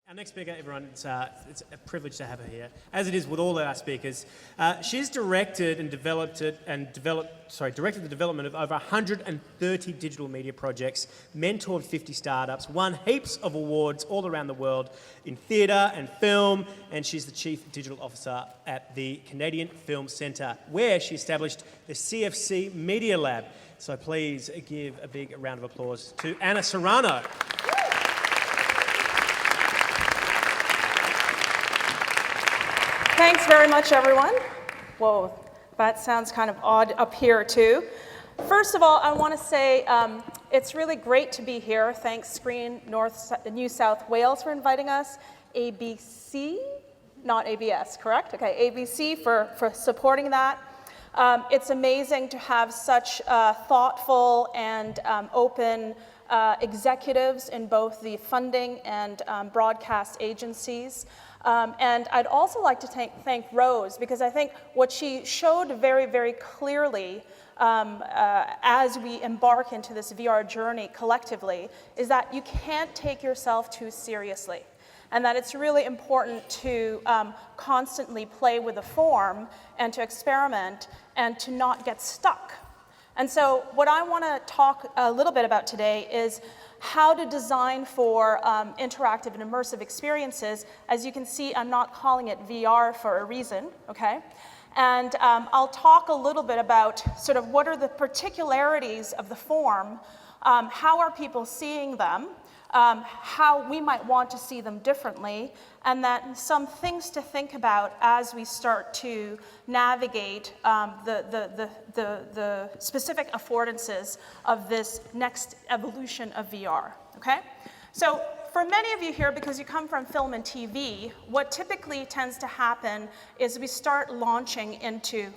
Our next speaker, everyone, it's a privilege to have her here, as it is with all our speakers. She's directed the development of over 130 digital media projects, mentored 50 startups, won heaps of awards all around the world in theatre and film, and she's the Chief Digital Officer at the Canadian Film Centre, where she established the CFC Media Lab. So please give a big round of applause to Ana Serrano. Thanks very much, everyone. Whoa, that sounds kind of odd up here, too. First of all, I want to say it's really great to be here. Thanks, Screen New South Wales, for inviting us. ABC, not ABS, correct? Okay, ABC for supporting that. It's amazing to have such thoughtful and open executives in both the funding and broadcast agencies. And I'd also like to thank Rose, because I think what she showed very, very clearly as we embark into this VR journey collectively is that you can't take yourself too seriously, and that it's really important to constantly play with the form and to experiment and to not get stuck. And so what I want to talk a little bit about today is how to design for interactive and immersive experiences. As you can see, I'm not calling it VR for a reason, okay? And I'll talk a little bit about sort of what are the particularities of the form, how are people seeing them, how we might want to see them differently, and then some things to think about as we start to navigate the specific affordances of this next evolution of VR, okay? So for many of you here, because you come from film and TV, what typically tends to happen is we start launching into,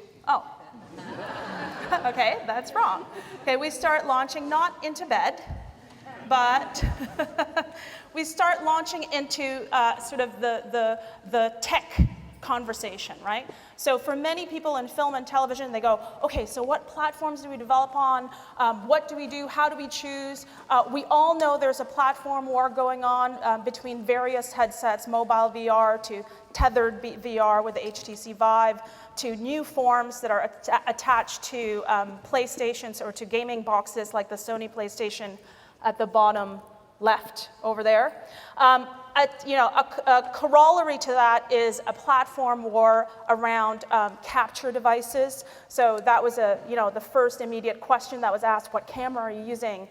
okay, that's wrong. Okay, we start launching not into bed, but we start launching into sort of the tech conversation, right? So for many people in film and television, they go, okay, so what platforms do we develop on? What do we do? How do we choose? We all know there's a platform war going on between various headsets, mobile VR to tethered VR with the HTC Vive, to new forms that are attached to PlayStations or to gaming boxes like the Sony PlayStation at the bottom left over there. A corollary to that is a platform war around capture devices. So that was the first immediate question that was asked: what camera are you using?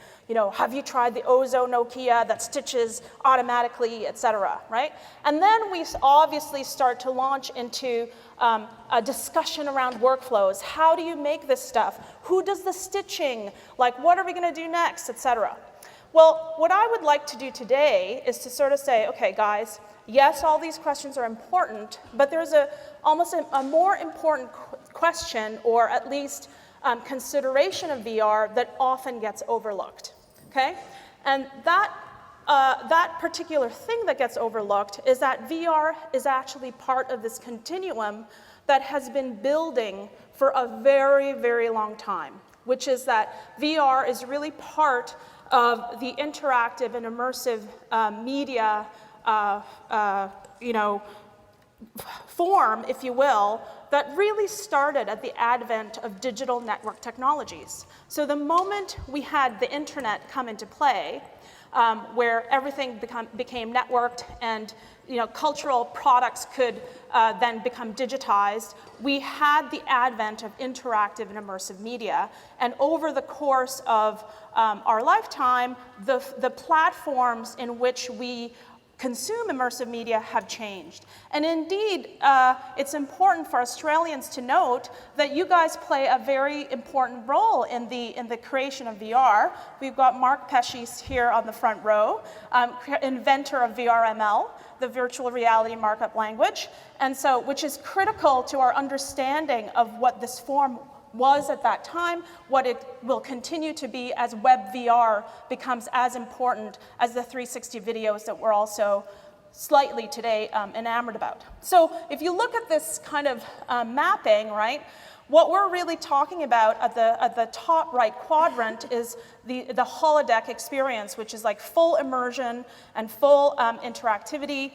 Have you tried the Ozo Nokia that stitches automatically, et cetera, right? And then we obviously start to launch into a discussion around workflows. How do you make this stuff? Who does the stitching? Like, what are we going to do next, et cetera? Well, what I would like to do today is to sort of say, okay, guys, yes, all these questions are important, but there's almost a more important question, or at least consideration of VR that often gets overlooked, okay? And that particular thing that gets overlooked is that VR is actually part of this continuum that has been building for a very, very long time, which is that VR is really part of the interactive and immersive media, form, if you will, that really started at the advent of digital network technologies. So the moment we had the internet come into play, where everything became networked and cultural products could then become digitized, we had the advent of interactive and immersive media. And over the course of our lifetime, the platforms in which we consume immersive media have changed. And indeed, it's important for Australians to note that you guys play a very important role in the creation of VR. We've got Mark Pesce here on the front row, inventor of VRML, the virtual reality markup language, and so which is critical to our understanding of what this form was at that time, what it will continue to be as web VR becomes as important as the 360 videos that we're also slightly today enamored about. So if you look at this kind of mapping, right, What we're really talking about at the top right quadrant is the holodeck experience, which is like full immersion and full interactivity.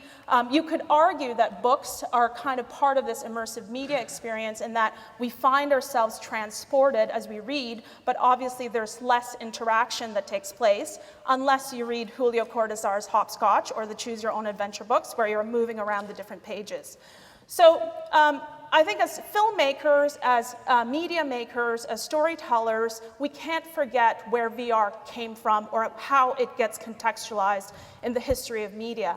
You could argue that books are kind of part of this immersive media experience in that we find ourselves transported as we read, but obviously there's less interaction that takes place unless you read Julio Cortázar's Hopscotch or the Choose Your Own Adventure books where you're moving around the different pages. So I think as filmmakers, as media makers, as storytellers, we can't forget where VR came from or how it gets contextualized in the history of media.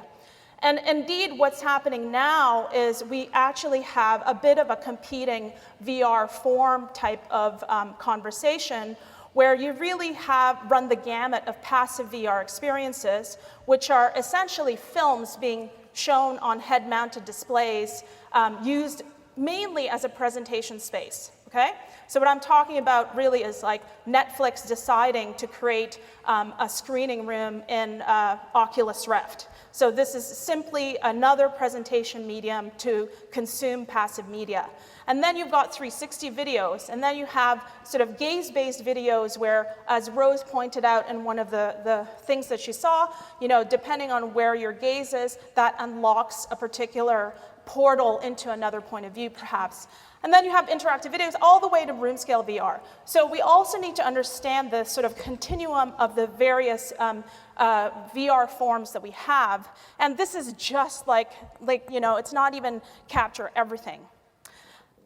And indeed, what's happening now is we actually have a bit of a competing VR form type of conversation where you really have run the gamut of passive VR experiences, which are essentially films being shown on head-mounted displays used mainly as a presentation space, okay? So what I'm talking about really is like Netflix deciding to create a screening room in Oculus Rift. So this is simply another presentation medium to consume passive media. And then you've got 360 videos, and then you have sort of gaze-based videos where, as Rose pointed out in one of the things that she saw, you know, depending on where your gaze is, that unlocks a particular portal into another point of view, perhaps. And then you have interactive videos all the way to room scale VR. So we also need to understand the sort of continuum of the various VR forms that we have. And this is just like, you know, it's not even capture everything.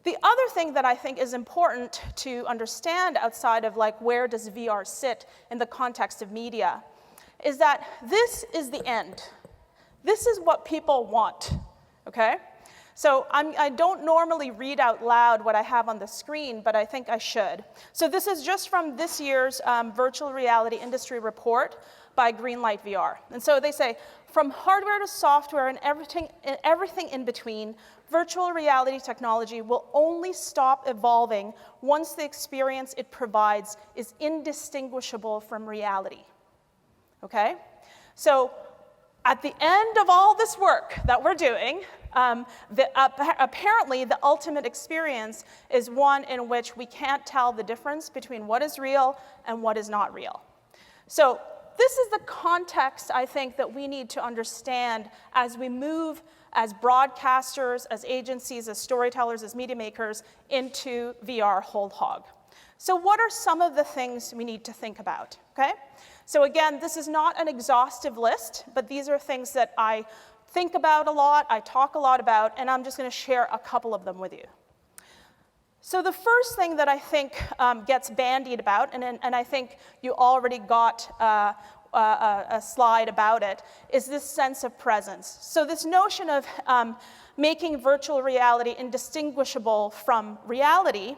The other thing that I think is important to understand outside of like where does VR sit in the context of media is that this is the end. This is what people want, okay? So I don't normally read out loud what I have on the screen, but I think I should. So this is just from this year's virtual reality industry report by Greenlight VR. And so they say, from hardware to software and everything in between, virtual reality technology will only stop evolving once the experience it provides is indistinguishable from reality, okay? So at the end of all this work that we're doing, apparently the ultimate experience is one in which we can't tell the difference between what is real and what is not real. So this is the context, I think, that we need to understand as we move as broadcasters, as agencies, as storytellers, as media makers into VR whole hog. So what are some of the things we need to think about, okay? So again, this is not an exhaustive list, but these are things that I think about a lot, I talk a lot about, and I'm just going to share a couple of them with you. So the first thing that I think gets bandied about, and I think you already got a slide about it, is this sense of presence. So this notion of making virtual reality indistinguishable from reality,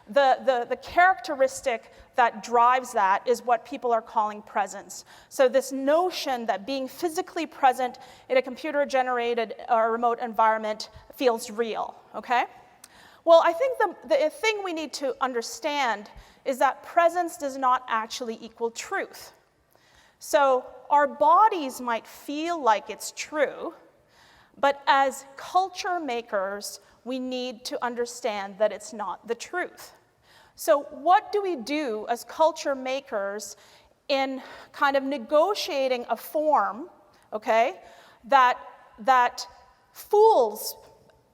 the characteristic that drives that is what people are calling presence. So this notion that being physically present in a computer-generated or remote environment feels real, okay? Well, I think the thing we need to understand is that presence does not actually equal truth. So our bodies might feel like it's true, but as culture makers, we need to understand that it's not the truth. So what do we do as culture makers in kind of negotiating a form, okay, that fools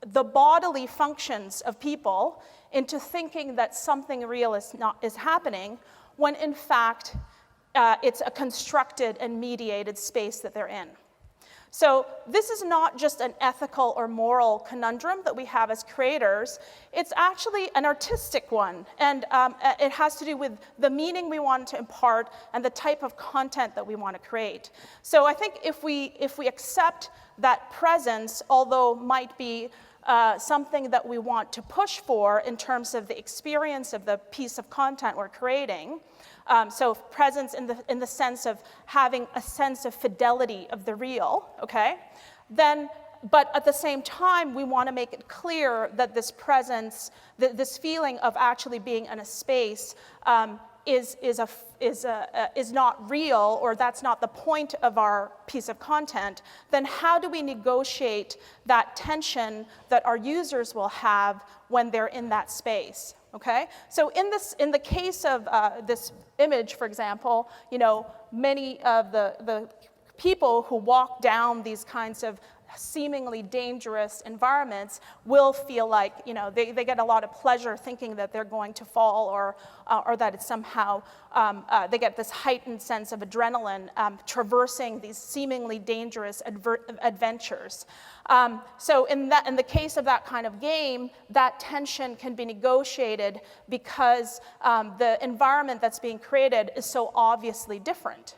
the bodily functions of people into thinking that something real is happening, when in fact it's a constructed and mediated space that they're in. So this is not just an ethical or moral conundrum that we have as creators, it's actually an artistic one, and it has to do with the meaning we want to impart and the type of content that we want to create. So I think if we accept that presence, although might be something that we want to push for in terms of the experience of the piece of content we're creating, so presence in the sense of having a sense of fidelity of the real, okay? Then, but at the same time, we want to make it clear that this presence, this feeling of actually being in a space is not real, or that's not the point of our piece of content. Then how do we negotiate that tension that our users will have when they're in that space? okay? So in the case of this image, for example, many of the people who walk down these kinds of seemingly dangerous environments will feel like, they get a lot of pleasure thinking that they're going to fall, or that it's somehow, they get this heightened sense of adrenaline traversing these seemingly dangerous adventures. So in the case of that kind of game, that tension can be negotiated because the environment that's being created is so obviously different.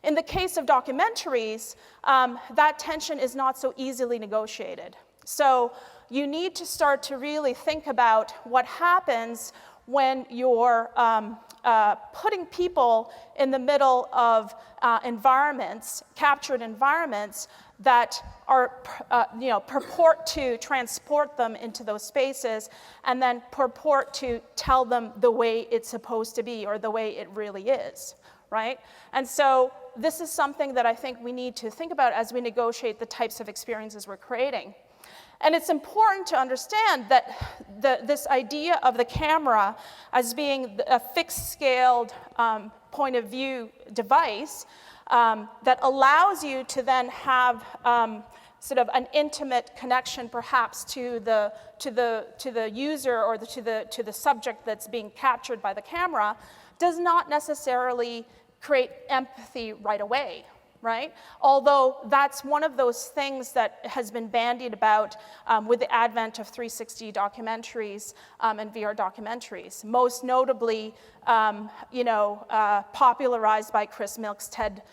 In the case of documentaries, that tension is not so easily negotiated. So you need to start to really think about what happens when you're putting people in the middle of environments, captured environments, that are, purport to transport them into those spaces, and then purport to tell them the way it's supposed to be, or the way it really is, right? And so this is something that I think we need to think about as we negotiate the types of experiences we're creating. And it's important to understand that this idea of the camera as being a fixed-scaled point of view device that allows you to then have sort of an intimate connection, perhaps, to the user, or to the subject that's being captured by the camera, does not necessarily create empathy right away, right? Although that's one of those things that has been bandied about with the advent of 360 documentaries and VR documentaries, most notably, popularized by Chris Milk's TED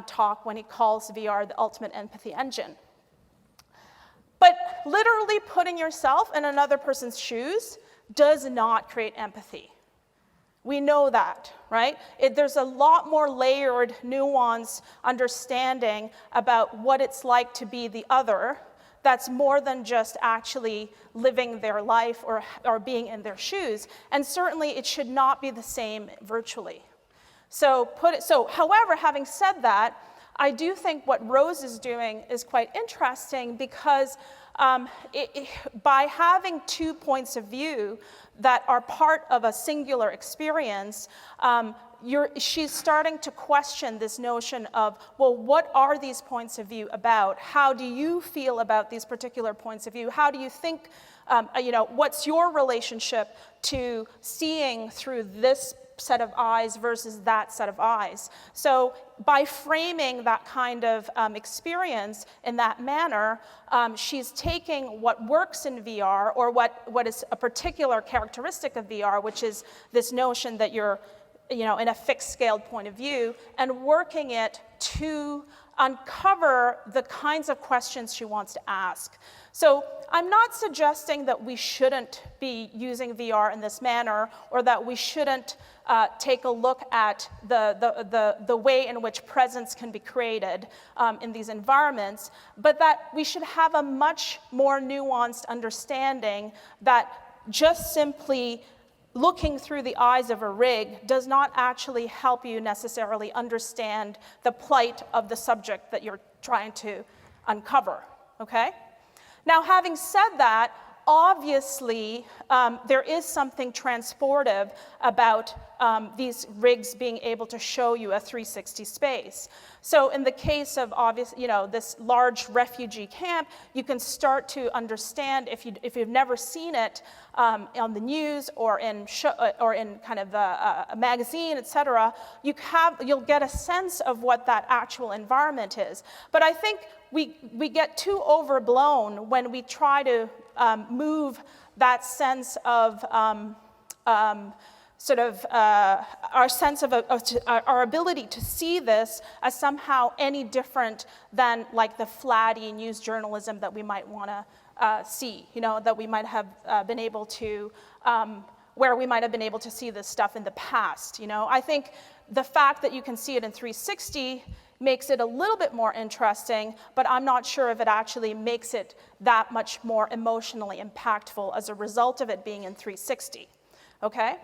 talk when he calls VR the ultimate empathy engine. But literally putting yourself in another person's shoes does not create empathy. We know that, right? There's a lot more layered, nuanced understanding about what it's like to be the other. That's more than just actually living their life or being in their shoes. And certainly it should not be the same virtually. So however, having said that, I do think what Rose is doing is quite interesting, because by having 2 points of view that are part of a singular experience, she's starting to question this notion of, well, what are these points of view about? How do you feel about these particular points of view? How do you think, what's your relationship to seeing through this set of eyes versus that set of eyes? So by framing that kind of experience in that manner, she's taking what works in VR, or what is a particular characteristic of VR, which is this notion that you're in a fixed scaled point of view, and working it to uncover the kinds of questions she wants to ask. So I'm not suggesting that we shouldn't be using VR in this manner, or that we shouldn't take a look at the way in which presence can be created in these environments, but that we should have a much more nuanced understanding that just simply looking through the eyes of a rig does not actually help you necessarily understand the plight of the subject that you're trying to uncover, okay? Now, having said that, obviously, there is something transportive about these rigs being able to show you a 360 space. So in the case of this large refugee camp, you can start to understand, if you've never seen it on the news or in kind of a magazine, et cetera, you'll get a sense of what that actual environment is. But I think we get too overblown when we try to move that sense of our sense of our ability to see this as somehow any different than like the flatty news journalism that we might want to see, that we might have been able to, where we might have been able to see this stuff in the past. I think the fact that you can see it in 360 makes it a little bit more interesting, but I'm not sure if it actually makes it that much more emotionally impactful as a result of it being in 360, okay?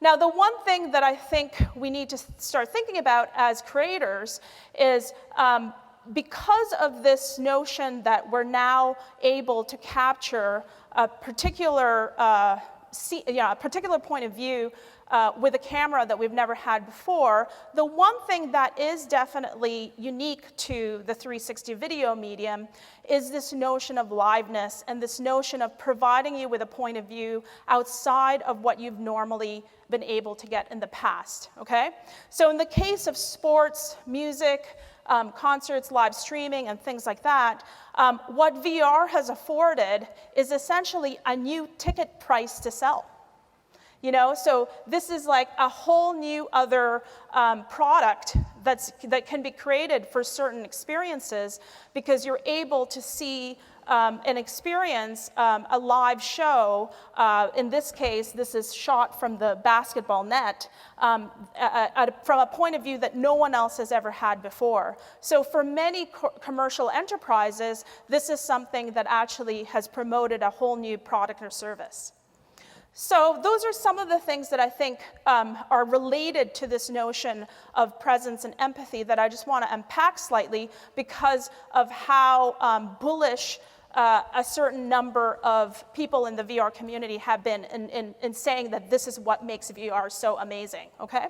Now, the one thing that I think we need to start thinking about as creators is because of this notion that we're now able to capture a particular a particular point of view with a camera that we've never had before. The one thing that is definitely unique to the 360 video medium is this notion of liveness and this notion of providing you with a point of view outside of what you've normally been able to get in the past, okay? So in the case of sports, music, concerts, live streaming, and things like that, what VR has afforded is essentially a new ticket price to sell. You know, so this is like a whole new other product that can be created for certain experiences, because you're able to see and experience a live show. In this case, this is shot from the basketball net from a point of view that no one else has ever had before. So for many commercial enterprises, this is something that actually has promoted a whole new product or service. So those are some of the things that I think are related to this notion of presence and empathy that I just want to unpack slightly, because of how bullish a certain number of people in the VR community have been in saying that this is what makes VR so amazing, okay?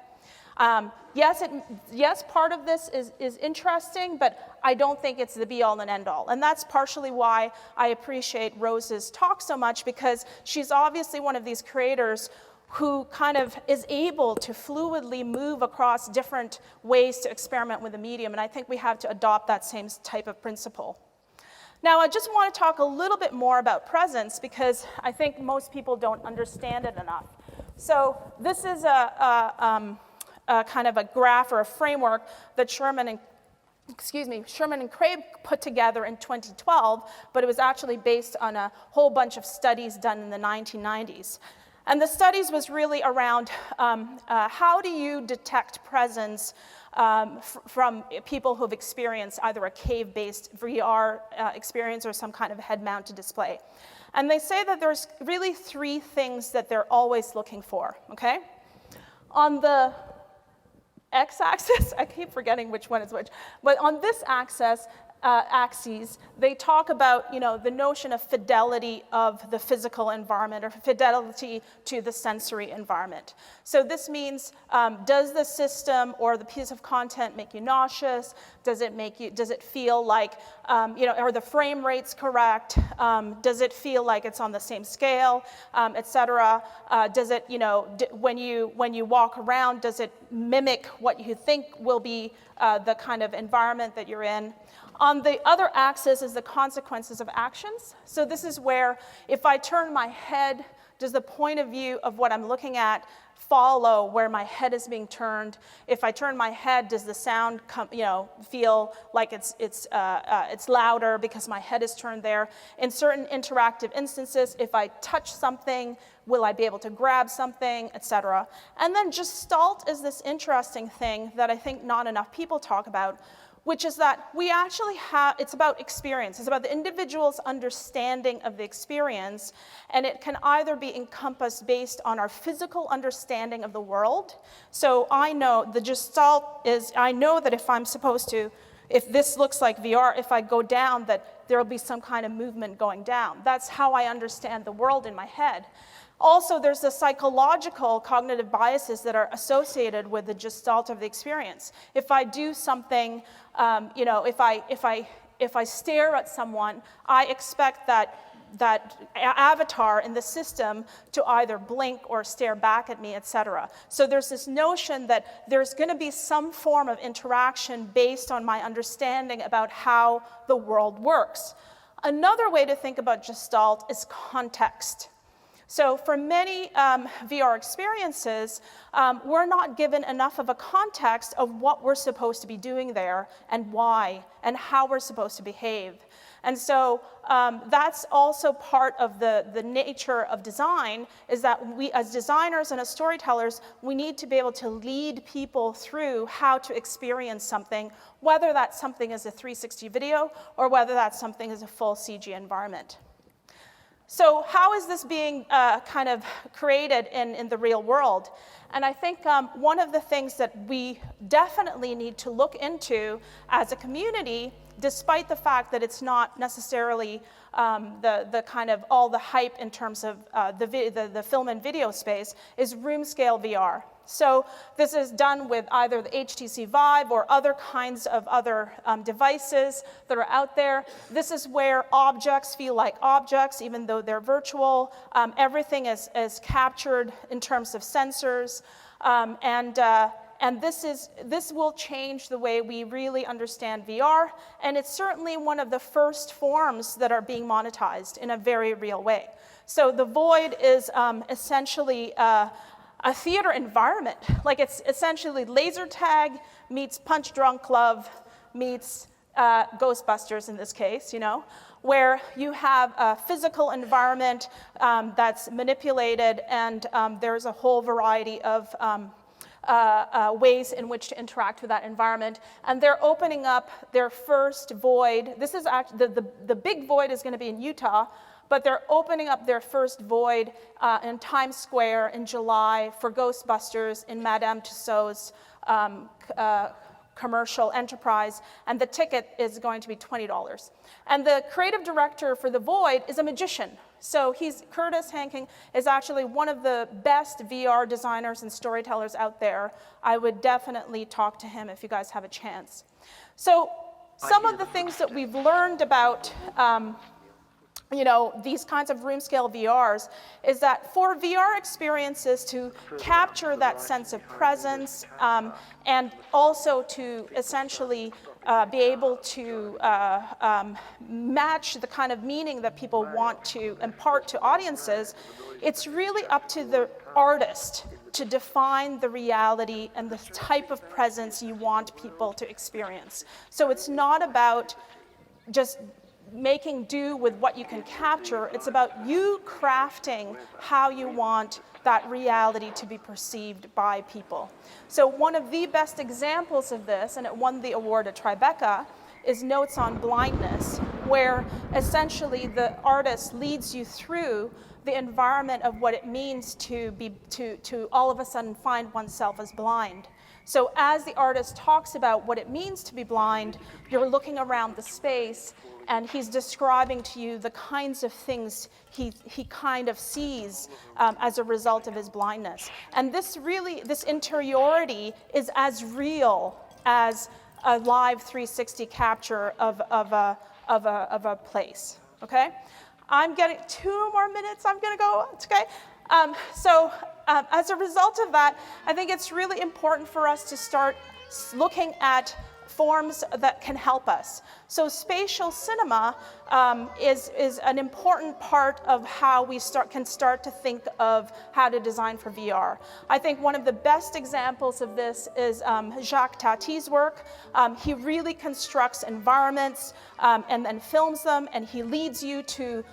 Yes, part of this is interesting, but I don't think it's the be-all and end-all. And that's partially why I appreciate Rose's talk so much, because she's obviously one of these creators who kind of is able to fluidly move across different ways to experiment with the medium, and I think we have to adopt that same type of principle. Now, I just want to talk a little bit more about presence, because I think most people don't understand it enough. So this is a kind of a graph or a framework that Sherman and Craig put together in 2012, but it was actually based on a whole bunch of studies done in the 1990s. And the studies was really around how do you detect presence from people who've experienced either a cave-based VR experience or some kind of head-mounted display. And they say that there's really three things that they're always looking for, okay? On the x-axis, I keep forgetting which one is which, but on this axis, they talk about, you know, the notion of fidelity of the physical environment or fidelity to the sensory environment. So this means, does the system or the piece of content make you nauseous? Does it feel like, you know, are the frame rates correct? Does it feel like it's on the same scale, et cetera? Does it, you know, when you walk around, does it mimic what you think will be the kind of environment that you're in? On the other axis is the consequences of actions. So this is where if I turn my head, does the point of view of what I'm looking at follow where my head is being turned? If I turn my head, does the sound feel like it's louder because my head is turned there? In certain interactive instances, if I touch something, will I be able to grab something, et cetera? And then Gestalt is this interesting thing that I think not enough people talk about, which is that we actually have, it's about experience. It's about the individual's understanding of the experience, and it can either be encompassed based on our physical understanding of the world. So I know the Gestalt is, I know that if this looks like VR, if I go down, that there'll be some kind of movement going down. That's how I understand the world in my head. Also, there's the psychological cognitive biases that are associated with the Gestalt of the experience. If I do something, you know, if I stare at someone, I expect that avatar in the system to either blink or stare back at me, et cetera. So there's this notion that there's going to be some form of interaction based on my understanding about how the world works. Another way to think about Gestalt is context. So for many VR experiences, we're not given enough of a context of what we're supposed to be doing there and why and how we're supposed to behave. And so that's also part of the nature of design, is that we as designers and as storytellers, we need to be able to lead people through how to experience something, whether that something is a 360 video or whether that something is a full CG environment. So how is this being kind of created in the real world? And I think one of the things that we definitely need to look into as a community, despite the fact that it's not necessarily the kind of all the hype in terms of the film and video space, is room scale VR. So this is done with either the HTC Vive or other kinds of other devices that are out there. This is where objects feel like objects, even though they're virtual. Everything is captured in terms of sensors. And this will change the way we really understand VR, and it's certainly one of the first forms that are being monetized in a very real way. So the Void is essentially a theater environment. Like, it's essentially laser tag meets Punch Drunk Love meets Ghostbusters in this case, you know, where you have a physical environment that's manipulated, and there's a whole variety of ways in which to interact with that environment. And they're opening up their first Void. This is actually, the big Void is going to be in Utah, but they're opening up their first Void in Times Square in July for Ghostbusters in Madame Tussauds commercial enterprise, and the ticket is going to be $20. And the creative director for the Void is a magician. So Curtis Hanking is actually one of the best VR designers and storytellers out there. I would definitely talk to him if you guys have a chance. So some of the things that we've learned about you know, these kinds of room scale VRs is that for VR experiences to capture that sense of presence and also to essentially be able to match the kind of meaning that people want to impart to audiences, it's really up to the artist to define the reality and the type of presence you want people to experience. So it's not about just making do with what you can capture. It's about you crafting how you want that reality to be perceived by people. So one of the best examples of this, and it won the award at Tribeca, is Notes on Blindness, where essentially the artist leads you through the environment of what it means to all of a sudden find oneself as blind. So as the artist talks about what it means to be blind, you're looking around the space, and he's describing to you the kinds of things he kind of sees as a result of his blindness. And this interiority is as real as a live 360 capture of a place, okay? I'm getting 2 more minutes, I'm gonna go, it's okay? As a result of that, I think it's really important for us to start looking at forms that can help us. So spatial cinema is an important part of how we can start to think of how to design for VR. I think one of the best examples of this is Jacques Tati's work. He really constructs environments and then films them, and he leads you to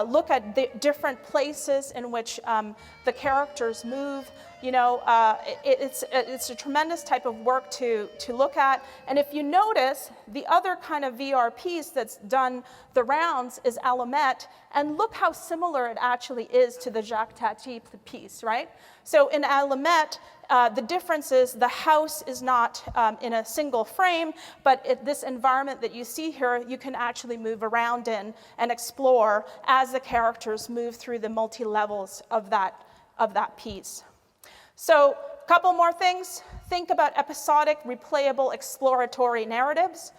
look at the different places in which the characters move. You know, it's a tremendous type of work to look at. And if you notice, the other kind of VR piece that's done the rounds is Alamette, and look how similar it actually is to the Jacques Tati piece, right? So in Alamette, the difference is the house is not in a single frame, but this environment that you see here, you can actually move around in and explore as the characters move through the multi-levels of that piece. So a couple more things. Think about episodic, replayable, exploratory narratives.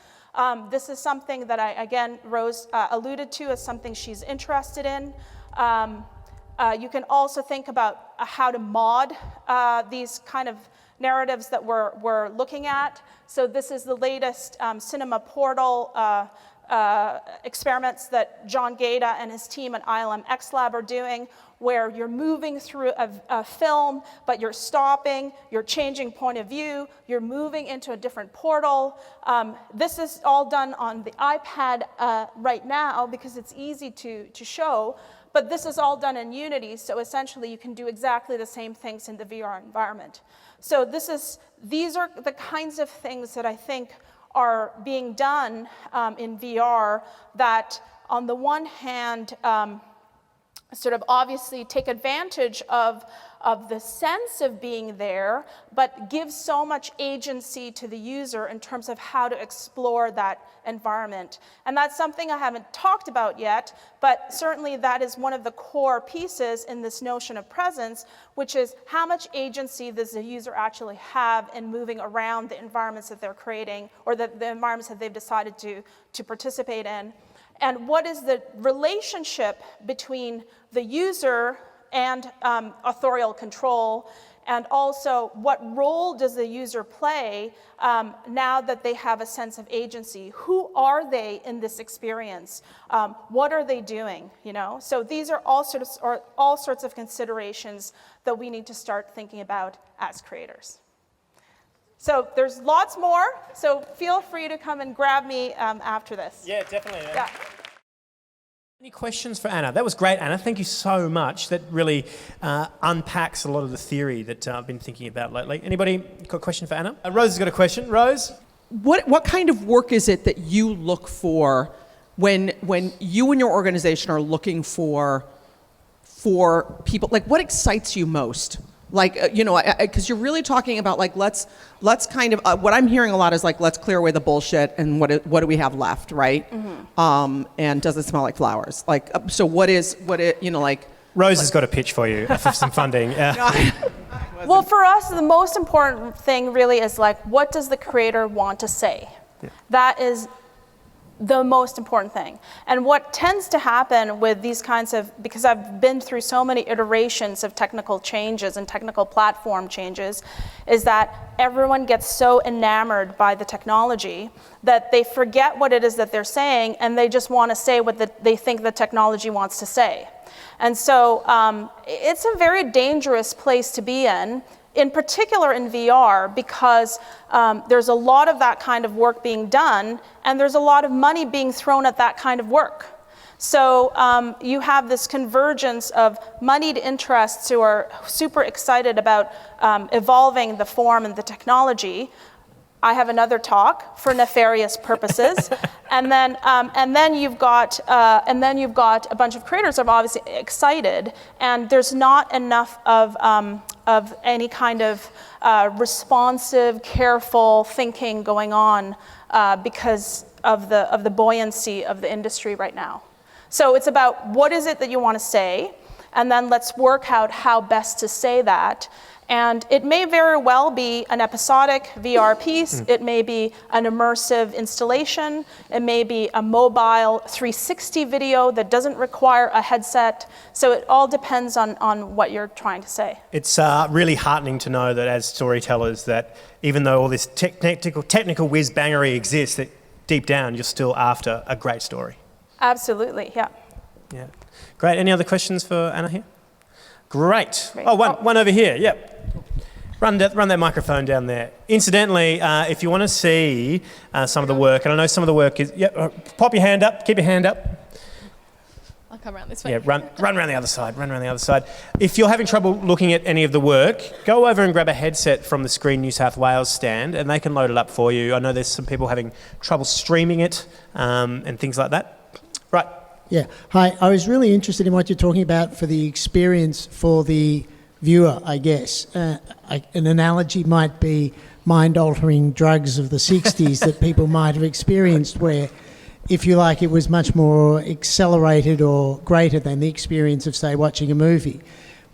This is something that Rose alluded to as something she's interested in. You can also think about how to mod these kind of narratives that we're looking at. So this is the latest Cinema Portal experiments that John Gaeta and his team at ILM X Lab are doing, where you're moving through a film, but you're stopping, you're changing point of view, you're moving into a different portal. This is all done on the iPad right now because it's easy to show, but this is all done in Unity, so essentially you can do exactly the same things in the VR environment. So these are the kinds of things that I think are being done in VR that, on the one hand, sort of obviously take advantage of the sense of being there, but give so much agency to the user in terms of how to explore that environment. And that's something I haven't talked about yet, but certainly that is one of the core pieces in this notion of presence, which is how much agency does the user actually have in moving around the environments that they're creating, or the environments that they've decided to participate in. And what is the relationship between the user and authorial control, and also what role does the user play now that they have a sense of agency? Who are they in this experience? What are they doing? You know, so these are all sorts of considerations that we need to start thinking about as creators. So there's lots more, so feel free to come and grab me after this. Yeah, definitely. Yeah. Any questions for Ana? That was great, Ana. Thank you so much. That really unpacks a lot of the theory that I've been thinking about lately. Anybody got a question for Ana? Rose has got a question. Rose? What kind of work is it that you look for when you and your organization are looking for people? Like, what excites you most? Like, you know, because you're really talking about, like, let's kind of, what I'm hearing a lot is, like, let's clear away the bullshit, and what do we have left, right? Mm-hmm. And does it smell like flowers? Like, so you know, like... Rose has got a pitch for you for some funding. Well, for us, the most important thing really is, like, what does the creator want to say? Yeah. That is the most important thing. And what tends to happen with these kinds of, because I've been through so many iterations of technical changes and technical platform changes, is that everyone gets so enamored by the technology that they forget what it is that they're saying, and they just want to say what they think the technology wants to say. And so it's a very dangerous place to be in particular in VR, because there's a lot of that kind of work being done, and there's a lot of money being thrown at that kind of work. So you have this convergence of moneyed interests who are super excited about evolving the form and the technology. I have another talk for nefarious purposes, and then you've got a bunch of creators that are obviously excited, and there's not enough of any kind of responsive, careful thinking going on because of the buoyancy of the industry right now. So it's about what is it that you want to say, and then let's work out how best to say that. And it may very well be an episodic VR piece. It may be an immersive installation. It may be a mobile 360 video that doesn't require a headset. So it all depends on what you're trying to say. It's really heartening to know that as storytellers, that even though all this technical whiz-bangery exists, that deep down you're still after a great story. Absolutely, yeah. Yeah. Great. Any other questions for Ana here? Great. Oh, one over here. Yep. Run that microphone down there. Incidentally, if you want to see some of the work, and I know some of the work is... pop your hand up. Keep your hand up. I'll come around this way. Yeah, run around the other side. Run around the other side. If you're having trouble looking at any of the work, go over and grab a headset from the Screen New South Wales stand, and they can load it up for you. I know there's some people having trouble streaming it and things like that. Right. Yeah. Hi. I was really interested in what you're talking about for the experience for the viewer, I guess. An analogy might be mind-altering drugs of the 60s that people might have experienced, where, if you like, it was much more accelerated or greater than the experience of, say, watching a movie.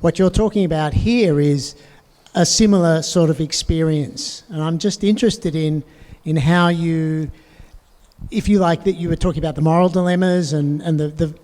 What you're talking about here is a similar sort of experience. And I'm just interested in how you... If you like, that you were talking about the moral dilemmas and the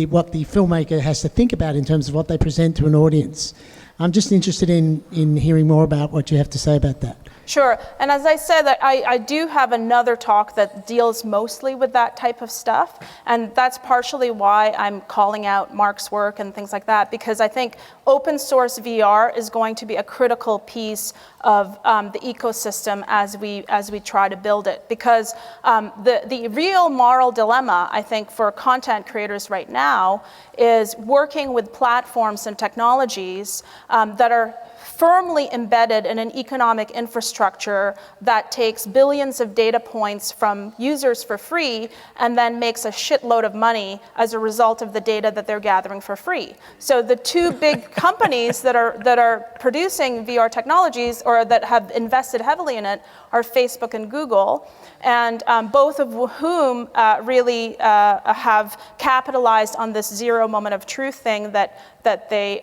what the filmmaker has to think about in terms of what they present to an audience. I'm just interested in hearing more about what you have to say about that. Sure, and as I said, that I do have another talk that deals mostly with that type of stuff, and that's partially why I'm calling out Mark's work and things like that, because I think open source VR is going to be a critical piece of the ecosystem as we try to build it. Because the real moral dilemma, I think, for content creators right now is working with platforms and technologies that are firmly embedded in an economic infrastructure that takes billions of data points from users for free and then makes a shitload of money as a result of the data that they're gathering for free. So the two big companies that are producing VR technologies or that have invested heavily in it are Facebook and Google, and both of whom really have capitalized on this zero moment of truth thing that they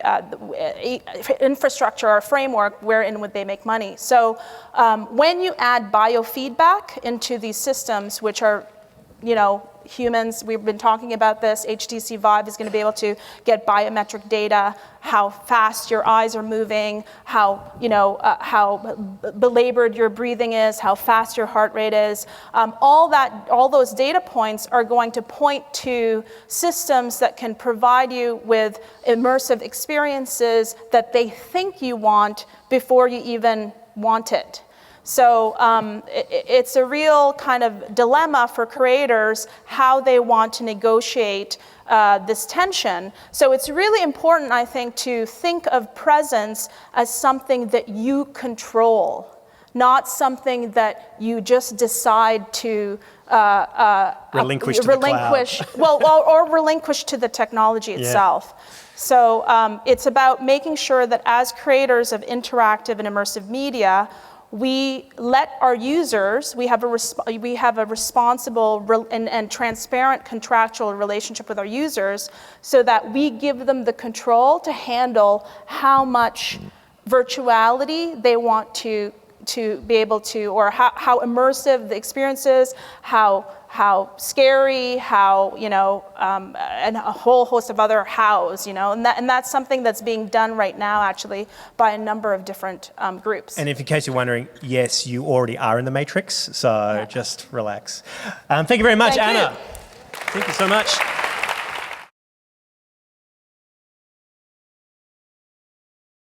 infrastructure or framework wherein would they make money. So when you add biofeedback into these systems, which are, humans, we've been talking about this, HTC Vive is going to be able to get biometric data, how fast your eyes are moving, how belabored your breathing is, how fast your heart rate is. All those data points are going to point to systems that can provide you with immersive experiences that they think you want before you even want it. So it's a real kind of dilemma for creators how they want to negotiate this tension. So it's really important, I think, to think of presence as something that you control, not something that you just decide to relinquish to the cloud. or relinquish to the technology itself. So it's about making sure that as creators of interactive and immersive media, we let our users, we have a responsible and transparent contractual relationship with our users so that we give them the control to handle how much virtuality they want to be able to, or how immersive the experience is, how scary, how, and a whole host of other hows, and that's something that's being done right now, actually, by a number of different groups. And if in case you're wondering, yes, you already are in the Matrix, so just relax. Thank you very much, Thank Anna. you. Thank you so much.